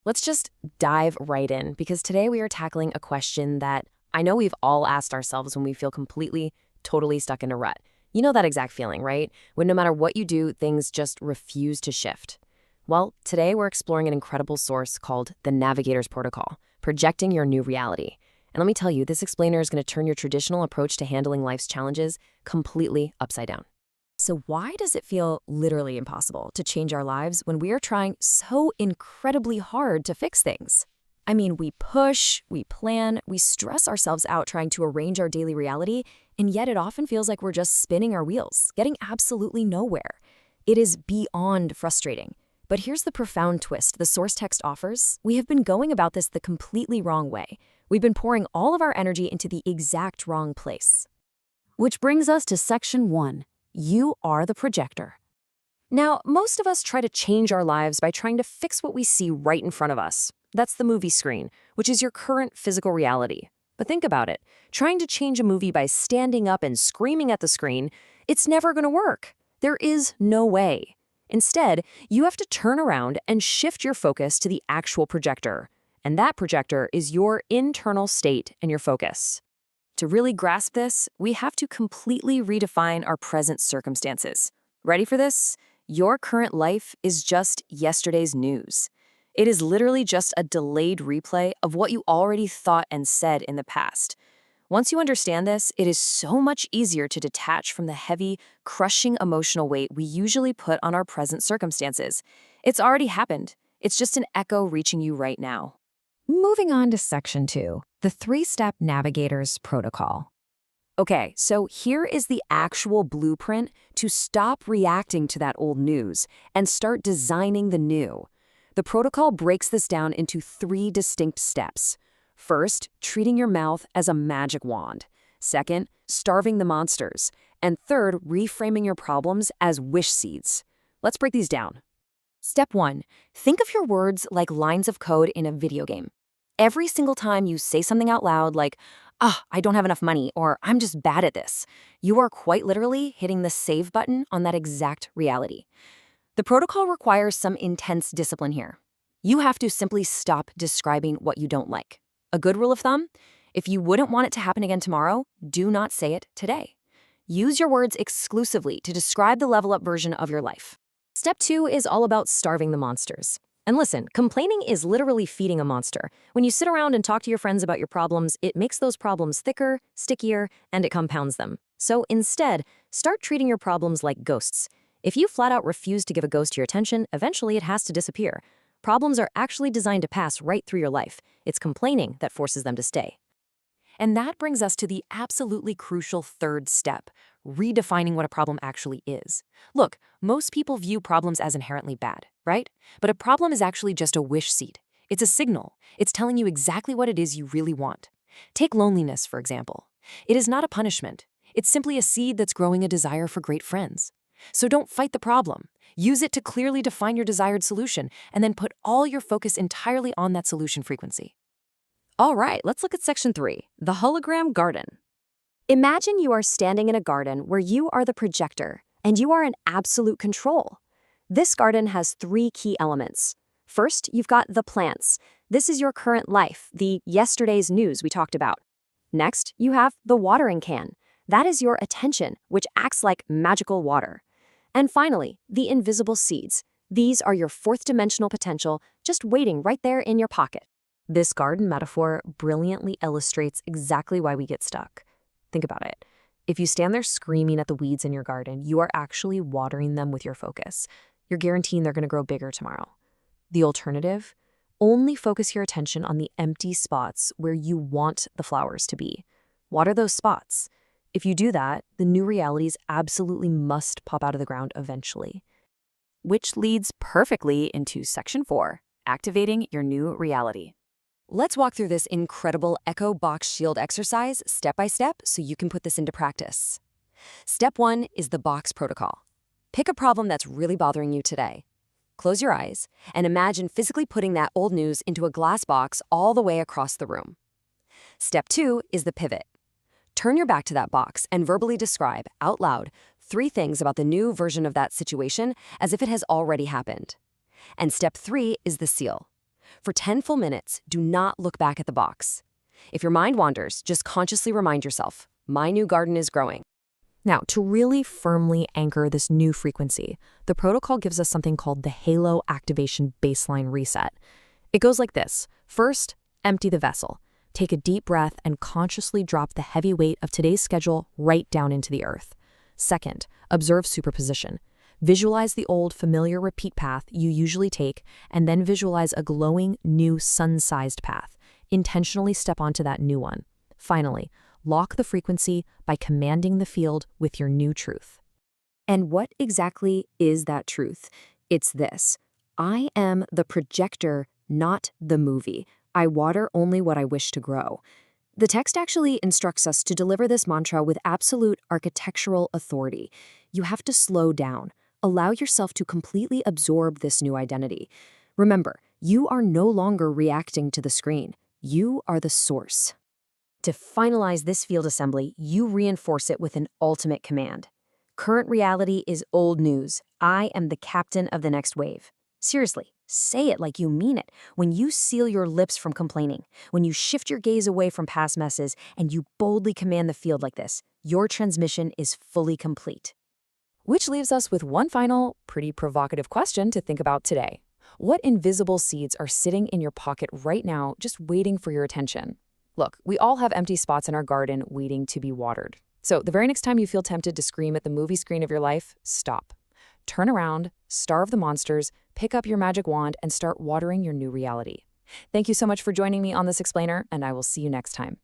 Let's just dive right in because today we are tackling a question that I know we've all asked ourselves when we feel completely, totally stuck in a rut. You know that exact feeling, right? When no matter what you do, things just refuse to shift. Well, today we're exploring an incredible source called the Navigator's Protocol, projecting your new reality. And let me tell you, this explainer is going to turn your traditional approach to handling life's challenges completely upside down. So why does it feel literally impossible to change our lives when we are trying so incredibly hard to fix things? I mean, we push, we plan, we stress ourselves out trying to arrange our daily reality, and yet it often feels like we're just spinning our wheels, getting absolutely nowhere. It is beyond frustrating. But here's the profound twist the source text offers. We have been going about this the completely wrong way. We've been pouring all of our energy into the exact wrong place. Which brings us to section 1. You are the projector. Now, most of us try to change our lives by trying to fix what we see right in front of us. That's the movie screen, which is your current physical reality. But think about it. Trying to change a movie by standing up and screaming at the screen, it's never going to work. There is no way. Instead, you have to turn around and shift your focus to the actual projector. And that projector is your internal state and your focus. To really grasp this, we have to completely redefine our present circumstances. Ready for this? Your current life is just yesterday's news. It is literally just a delayed replay of what you already thought and said in the past. Once you understand this, it is so much easier to detach from the heavy, crushing emotional weight we usually put on our present circumstances. It's already happened. It's just an echo reaching you right now. Moving on to section 2, the 3-step Navigator's Protocol. Okay, so here is the actual blueprint to stop reacting to that old news and start designing the new. The protocol breaks this down into 3 distinct steps. First, treating your mouth as a magic wand. Second, starving the monsters. And third, reframing your problems as wish seeds. Let's break these down. Step 1, think of your words like lines of code in a video game. Every single time you say something out loud like, I don't have enough money, or I'm just bad at this, you are quite literally hitting the save button on that exact reality. The protocol requires some intense discipline here. You have to simply stop describing what you don't like. A good rule of thumb, if you wouldn't want it to happen again tomorrow, do not say it today. Use your words exclusively to describe the level-up version of your life. Step 2 is all about starving the monsters. And listen, complaining is literally feeding a monster. When you sit around and talk to your friends about your problems, it makes those problems thicker, stickier, and it compounds them. So instead, start treating your problems like ghosts. If you flat out refuse to give a ghost your attention, eventually it has to disappear. Problems are actually designed to pass right through your life. It's complaining that forces them to stay. And that brings us to the absolutely crucial 3rd step, redefining what a problem actually is. Look, most people view problems as inherently bad, right? But a problem is actually just a wish seed. It's a signal. It's telling you exactly what it is you really want. Take loneliness, for example. It is not a punishment. It's simply a seed that's growing a desire for great friends. So don't fight the problem. Use it to clearly define your desired solution, and then put all your focus entirely on that solution frequency. All right, let's look at section 3, the hologram garden. Imagine you are standing in a garden where you are the projector, and you are in absolute control. This garden has 3 key elements. First, you've got the plants. This is your current life, the yesterday's news we talked about. Next, you have the watering can. That is your attention, which acts like magical water. And finally, the invisible seeds. These are your 4th-dimensional potential just waiting right there in your pocket. This garden metaphor brilliantly illustrates exactly why we get stuck. Think about it. If you stand there screaming at the weeds in your garden, you are actually watering them with your focus. You're guaranteeing they're going to grow bigger tomorrow. The alternative? Only focus your attention on the empty spots where you want the flowers to be. Water those spots. If you do that, the new realities absolutely must pop out of the ground eventually. Which leads perfectly into section 4, activating your new reality. Let's walk through this incredible Echo Box Shield exercise step by step so you can put this into practice. Step 1 is the box protocol. Pick a problem that's really bothering you today. Close your eyes and imagine physically putting that old news into a glass box all the way across the room. Step 2 is the pivot. Turn your back to that box and verbally describe, out loud, 3 things about the new version of that situation as if it has already happened. And step 3 is the seal. For 10 full minutes, do not look back at the box. If your mind wanders, just consciously remind yourself, my new garden is growing. Now, to really firmly anchor this new frequency, the protocol gives us something called the Halo Activation Baseline Reset. It goes like this. First, empty the vessel. Take a deep breath and consciously drop the heavy weight of today's schedule right down into the earth. Second, observe superposition. Visualize the old, familiar repeat path you usually take, and then visualize a glowing, new sun-sized path. Intentionally step onto that new one. Finally, lock the frequency by commanding the field with your new truth. And what exactly is that truth? It's this. I am the projector, not the movie. I water only what I wish to grow. The text actually instructs us to deliver this mantra with absolute architectural authority. You have to slow down. Allow yourself to completely absorb this new identity. Remember, you are no longer reacting to the screen. You are the source. To finalize this field assembly, you reinforce it with an ultimate command. Current reality is old news. I am the captain of the next wave. Seriously, say it like you mean it. When you seal your lips from complaining, when you shift your gaze away from past messes, and you boldly command the field like this, your transmission is fully complete. Which leaves us with one final, pretty provocative question to think about today. What invisible seeds are sitting in your pocket right now, just waiting for your attention? Look, we all have empty spots in our garden waiting to be watered. So the very next time you feel tempted to scream at the movie screen of your life, stop. Turn around, starve the monsters, pick up your magic wand, and start watering your new reality. Thank you so much for joining me on this explainer, and I will see you next time.